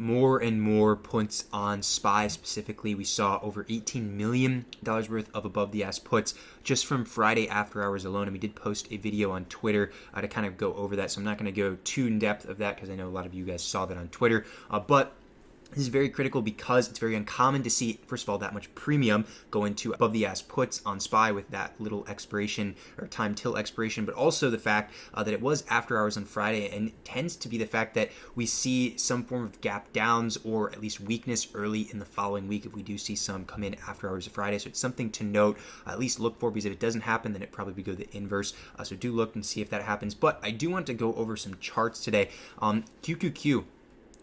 more and more puts on SPY specifically. We saw over $18 million worth of above the ask puts just from Friday after hours alone. And we did post a video on Twitter to kind of go over that. So I'm not going to go too in depth of that because I know a lot of you guys saw that on Twitter. But this is very critical because it's very uncommon to see, first of all, that much premium go into above the ask puts on SPY with that little expiration or time till expiration, but also the fact that it was after hours on Friday, and it tends to be the fact that we see some form of gap downs or at least weakness early in the following week if we do see some come in after hours of Friday. So it's something to note, at least look for, because if it doesn't happen, then it probably would go the inverse. So do look and see if that happens. But I do want to go over some charts today. QQQ.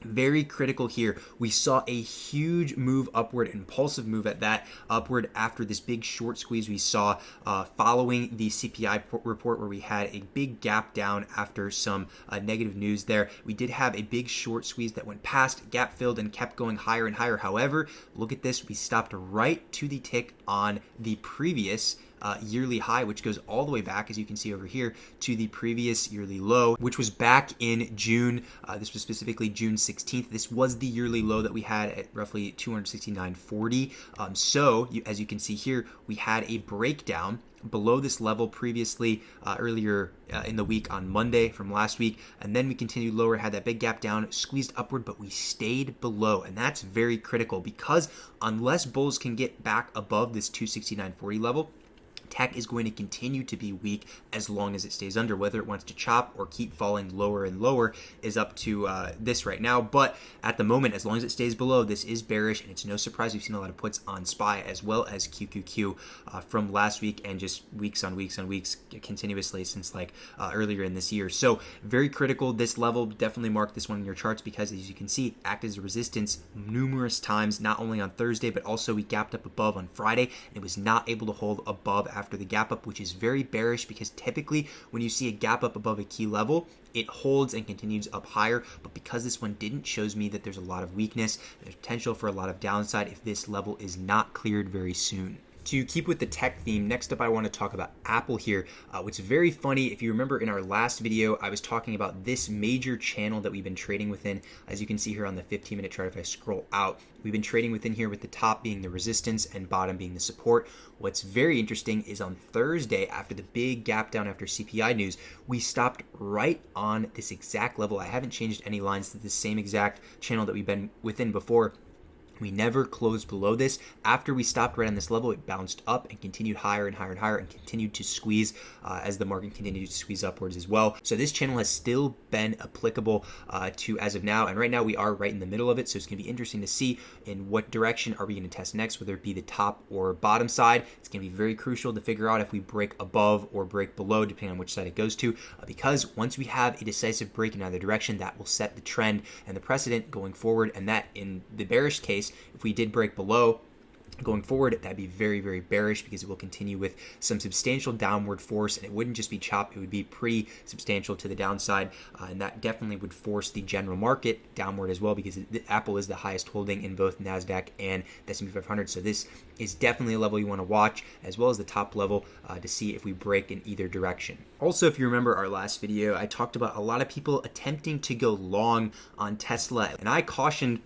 Very critical here. We saw a huge move upward, impulsive move at that upward after this big short squeeze we saw following the CPI report, where we had a big gap down after some negative news there. We did have a big short squeeze that went past, gap filled, and kept going higher and higher. However, look at this. We stopped right to the tick on the previous yearly high, which goes all the way back, as you can see over here, to the previous yearly low, which was back in June. This was specifically June 16th. This was the yearly low that we had at roughly 269.40. As you can see here, we had a breakdown below this level previously earlier in the week on Monday from last week, and then we continued lower, had that big gap down, squeezed upward, but we stayed below, and that's very critical because unless bulls can get back above this 269.40 level, tech is going to continue to be weak as long as it stays under. Whether it wants to chop or keep falling lower and lower is up to this right now. But at the moment, as long as it stays below, this is bearish, and it's no surprise we've seen a lot of puts on SPY as well as QQQ from last week and just weeks on weeks on weeks continuously since earlier in this year. So very critical. This level, definitely mark this one in your charts because, as you can see, it acted as a resistance numerous times, not only on Thursday, but also we gapped up above on Friday, and it was not able to hold above after the gap up, which is very bearish because typically when you see a gap up above a key level, it holds and continues up higher. But because this one didn't, shows me that there's a lot of weakness, there's potential for a lot of downside if this level is not cleared very soon. To keep with the tech theme, next up I want to talk about Apple here, which is very funny. If you remember in our last video, I was talking about this major channel that we've been trading within. As you can see here on the 15-minute chart, if I scroll out, we've been trading within here with the top being the resistance and bottom being the support. What's very interesting is on Thursday, after the big gap down after CPI news, we stopped right on this exact level. I haven't changed any lines to the same exact channel that we've been within before. We never closed below this. After we stopped right on this level, it bounced up and continued higher and higher and higher and continued to squeeze as the market continued to squeeze upwards as well. So this channel has still been applicable to as of now. And right now we are right in the middle of it. So it's going to be interesting to see in what direction are we going to test next, whether it be the top or bottom side. It's going to be very crucial to figure out if we break above or break below, depending on which side it goes to, because once we have a decisive break in either direction, that will set the trend and the precedent going forward. And that in the bearish case, if we did break below going forward, that'd be very, very bearish because it will continue with some substantial downward force, and it wouldn't just be chop, it would be pretty substantial to the downside, and that definitely would force the general market downward as well because Apple is the highest holding in both NASDAQ and the S&P 500. So this is definitely a level you want to watch, as well as the top level to see if we break in either direction. Also, if you remember our last video, I talked about a lot of people attempting to go long on Tesla, and I cautioned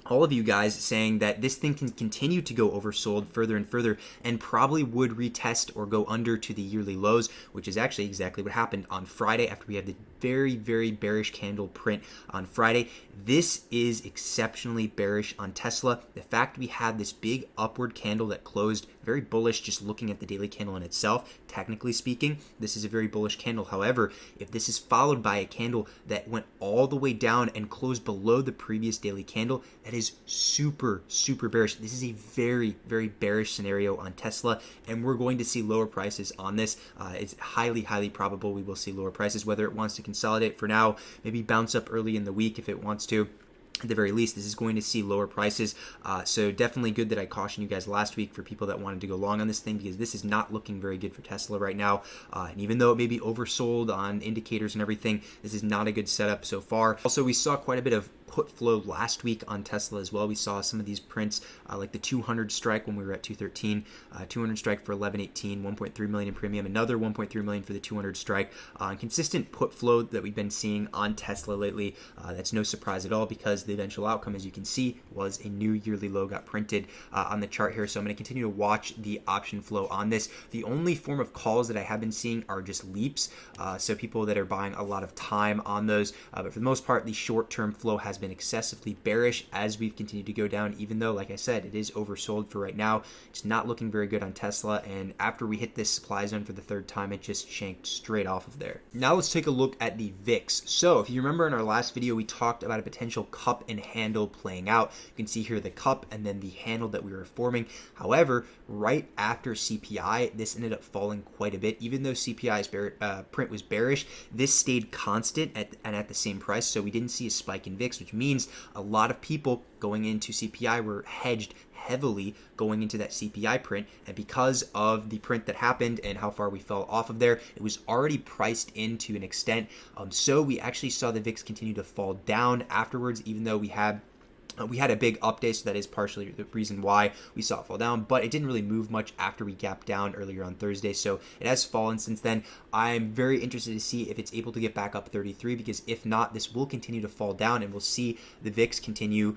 all of you guys saying that this thing can continue to go oversold further and further and probably would retest or go under to the yearly lows, which is actually exactly what happened on Friday after we had the very, very bearish candle print on Friday. This is exceptionally bearish on Tesla. The fact we had this big upward candle that closed very bullish, just looking at the daily candle in itself, technically speaking, this is a very bullish candle. However, if this is followed by a candle that went all the way down and closed below the previous daily candle, that is super, super bearish. This is a very, very bearish scenario on Tesla, and we're going to see lower prices on this. It's highly, highly probable we will see lower prices, whether it wants to consolidate for now, maybe bounce up early in the week if it wants to. At the very least, this is going to see lower prices. So definitely good that I cautioned you guys last week for people that wanted to go long on this thing, because this is not looking very good for Tesla right now. And even though it may be oversold on indicators and everything, this is not a good setup so far. Also, we saw quite a bit of put flow last week on Tesla as well. We saw some of these prints like the 200 strike when we were at 213, 200 strike for 1118, 1.3 million in premium, another 1.3 million for the 200 strike. Consistent put flow that we've been seeing on Tesla lately. That's no surprise at all because the eventual outcome, as you can see, was a new yearly low got printed on the chart here. So I'm going to continue to watch the option flow on this. The only form of calls that I have been seeing are just leaps. So people that are buying a lot of time on those. But for the most part, the short-term flow has been excessively bearish as we've continued to go down, even though, like I said, it is oversold for right now. It's not looking very good on Tesla. And after we hit this supply zone for the third time, it just shanked straight off of there. Now let's take a look at the VIX. So if you remember in our last video, we talked about a potential cup and handle playing out. You can see here the cup and then the handle that we were forming. However, right after CPI, this ended up falling quite a bit. Even though CPI's print was bearish, this stayed constant at the same price. So we didn't see a spike in VIX, which means a lot of people going into CPI were hedged heavily going into that CPI print, and because of the print that happened and how far we fell off of there, it was already priced in to an extent. So we actually saw the VIX continue to fall down afterwards, even though we had a big update, so that is partially the reason why we saw it fall down, but it didn't really move much after we gapped down earlier on Thursday, so it has fallen since then. I'm very interested to see if it's able to get back up 33, because if not, this will continue to fall down, and we'll see the VIX continue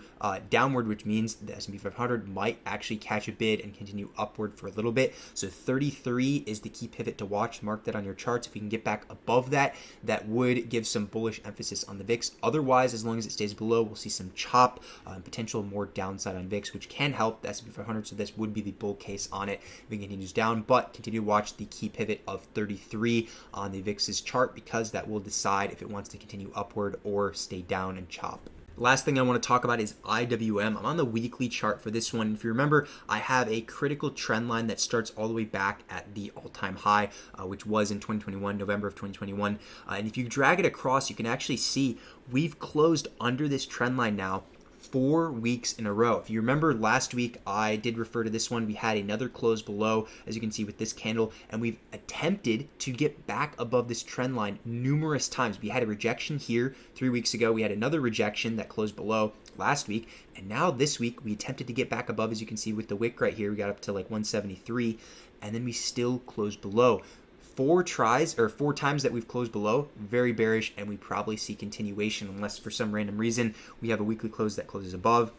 downward, which means the S&P 500 might actually catch a bid and continue upward for a little bit. So 33 is the key pivot to watch. Mark that on your charts. If we can get back above that, that would give some bullish emphasis on the VIX. Otherwise, as long as it stays below, we'll see some chop. Potential more downside on VIX, which can help the S&P 500, so this would be the bull case on it if it continues down, but continue to watch the key pivot of 33 on the VIX's chart, because that will decide if it wants to continue upward or stay down and chop. Last thing I want to talk about is IWM. I'm on the weekly chart for this one. If you remember, I have a critical trend line that starts all the way back at the all-time high, which was in 2021, November of 2021. And if you drag it across, you can actually see we've closed under this trend line now 4 weeks in a row. If you remember last week, I did refer to this one. We had another close below, as you can see with this candle, and we've attempted to get back above this trend line numerous times. We had a rejection here 3 weeks ago. We had another rejection that closed below last week, and now this week we attempted to get back above, as you can see with the wick right here. We got up to like 173, and then we still closed below. 4 times that we've closed below, very bearish, and we probably see continuation unless for some random reason we have a weekly close that closes above,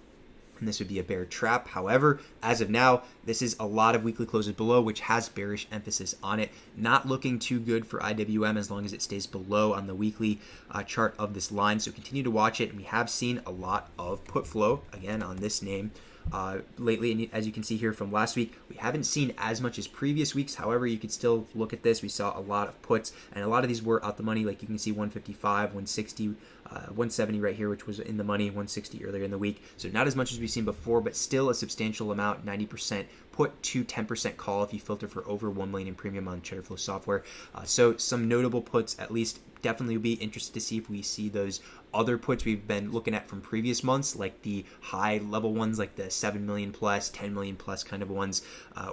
and this would be a bear trap. However, as of now, this is a lot of weekly closes below, which has bearish emphasis on it. Not looking too good for IWM as long as it stays below on the weekly chart of this line, so continue to watch it. And we have seen a lot of put flow, again, on this name lately, and as you can see here from last week, we haven't seen as much as previous weeks. However, you could still look at this. We saw a lot of puts, and a lot of these were out the money. Like you can see 155, 160, 170 right here, which was in the money, 160 earlier in the week. So not as much as we've seen before, but still a substantial amount, 90% put to 10% call if you filter for over 1 million in premium on Traderflow software. So some notable puts, at least. Definitely will be interested to see if we see those other puts we've been looking at from previous months, like the high level ones, like the 7 million plus, 10 million plus kind of ones,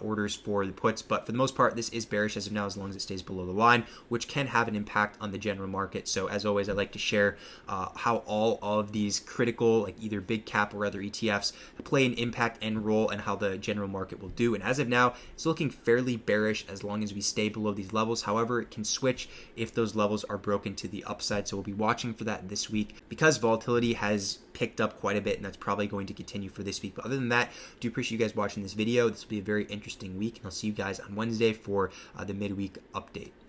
orders for the puts. But for the most part, this is bearish as of now, as long as it stays below the line, which can have an impact on the general market. So as always, I like to share how all of these critical, like either big cap or other ETFs, play an impact and role, and how the general market will do. And as of now, it's looking fairly bearish as long as we stay below these levels. However, it can switch if those levels are broken to the upside, so we'll be watching for that this week, because volatility has picked up quite a bit, and that's probably going to continue for this week. But other than that, I do appreciate you guys watching this video. This will be a very interesting week, and I'll see you guys on Wednesday for the midweek update.